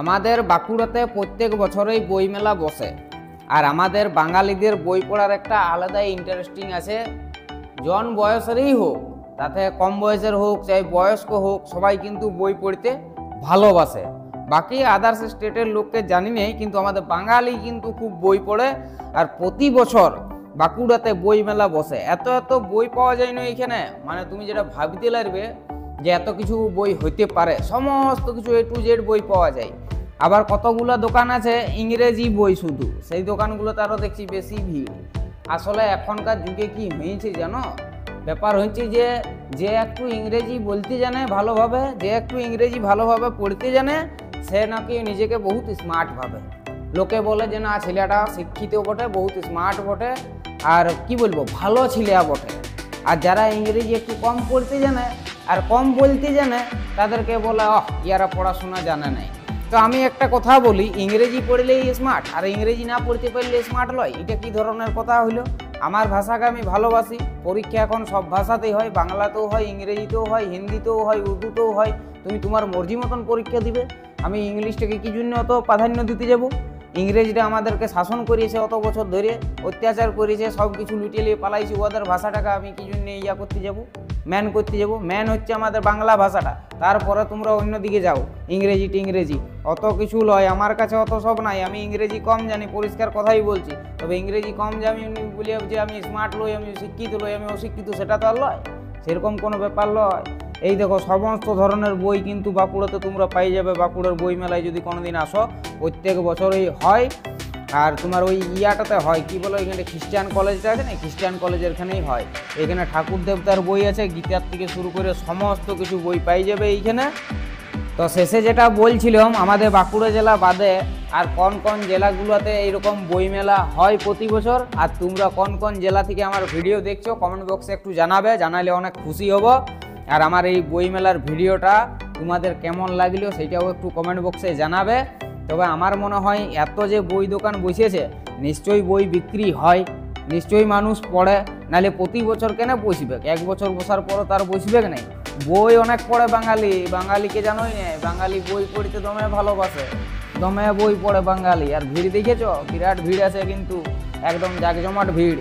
আমাদের বাঁকুড়াতে প্রত্যেক বছরই বই মেলা বসে। আর আমাদের বাঙালিদের বই পড়ার একটা আলাদাই ইন্টারেস্টিং আছে। জন বয়সেরই হোক, তাতে কম বয়সের হোক চাই বয়স্ক হোক, সবাই কিন্তু বই পড়তে ভালোবাসে। বাকি আদার্স স্টেটের লোককে জানি নেই, কিন্তু আমাদের বাঙালি কিন্তু খুব বই পড়ে। আর প্রতি বছর বাঁকুড়াতে বই মেলা বসে। এত এত বই পাওয়া যায় না এখানে, মানে তুমি যেটা ভাবতে লাগবে যে এত কিছু বই হইতে পারে, সমস্ত কিছু A to Z বই পাওয়া যায়। আবার কতগুলো দোকান আছে ইংরেজি বই শুধু, সেই দোকানগুলোতে আরও দেখছি বেশি ভিড়। আসলে এখনকার যুগে কি হয়েছে জানো, ব্যাপার হচ্ছে যে যে একটু ইংরেজি বলতে জানে ভালোভাবে, যে একটু ইংরেজি ভালোভাবে পড়তে জানে, সে নাকি নিজেকে বহুত স্মার্ট ভাবে। লোকে বলে যে না, ছেলেটা শিক্ষিত বটে, বহুত স্মার্ট বটে, আর কি বলবো, ভালো ছেলে বটে। আর যারা ইংরেজি একটু কম পড়তে জানে আর কম বলতে জানে, তাদেরকে বলে ইয়ারা পড়াশোনা জানে নাই। তো আমি একটা কথা বলি, ইংরেজি পড়লেই স্মার্ট আর ইংরেজি না পড়তে পারলে স্মার্ট লয়, এটা কি ধরনের কথা হইলো? আমার ভাষাকে আমি ভালোবাসি, পরীক্ষা এখন সব ভাষাতেই হয়, বাংলাতেও হয়, ইংরেজিতেও হয়, হিন্দিতেও হয়, উর্দুতেও হয়। তুমি তোমার মর্জি মতন পরীক্ষা দিবে। আমি ইংলিশটাকে কি জন্য অত প্রাধান্য দিতে যাব? ইংরেজিটা আমাদেরকে শাসন করিয়েছে অত বছর ধরে, অত্যাচার করেছে, সব কিছু লুটিয়ে নিয়ে পালাইছি। ওদের ভাষাটাকে আমি কি জন্য ইয়া করতে যাব, ম্যান করতে যাব? ম্যান হচ্ছে আমাদের বাংলা ভাষাটা, তারপরে তোমরা অন্যদিকে যাও ইংরেজি। অত কিছু লয়, আমার কাছে অত সব নাই। আমি ইংরেজি কম জানি, পরিষ্কার কথাই বলছি। তবে ইংরেজি কম জানি বলি যে আমি স্মার্ট লই, আমি শিক্ষিত লই, আমি অশিক্ষিত, সেটা তো আর লয়। সেরকম কোনো ব্যাপার লয়। এই দেখো, সমস্ত ধরনের বই কিন্তু বাঁকুড়াতে তোমরা পাই যাবে। বাঁকুড়ার বই মেলায় যদি কোনোদিন আসো, প্রত্যেক বছরই হয়। আর তোমার ওই ইয়াটাতে হয়, কি বলো, এখানে খ্রিস্টান কলেজটা আছে না, খ্রিস্টান কলেজের এখানেই হয়। এখানে ঠাকুর দেবতার বই আছে, গীতার থেকে শুরু করে সমস্ত কিছু বই পাই যাবে এইখানে। তো শেষে যেটা বলছিলাম, আমাদের বাঁকুড়া জেলা বাদে আর কোন কোন জেলাগুলোতে এইরকম বই মেলা হয় প্রতি বছর, আর তোমরা কোন কোন জেলা থেকে আমার ভিডিও দেখছো কমেন্ট বক্সে একটু জানাবে, জানালে অনেক খুশি হব। আর আমার এই বই মেলার ভিডিওটা তোমাদের কেমন লাগলো সেটাও একটু কমেন্ট বক্সে জানাবে। তবে আমার মনে হয় এত যে বই দোকান বসেছে, নিশ্চয়ই বই বিক্রি হয়, নিশ্চয়ই মানুষ পড়ে, নাহলে প্রতি বছর কেন বসবে? এক বছর বসার পরও তার বসবে নাই? বই অনেক পড়ে বাঙালি, বাঙালিকে জানোই না, বাঙালি বই পড়তে দমে ভালোবাসে, দমে বই পড়ে বাঙালি। আর ভিড় দেখেছো, বিরাট ভিড় আছে কিন্তু, একদম জাঁকজমাট ভিড়।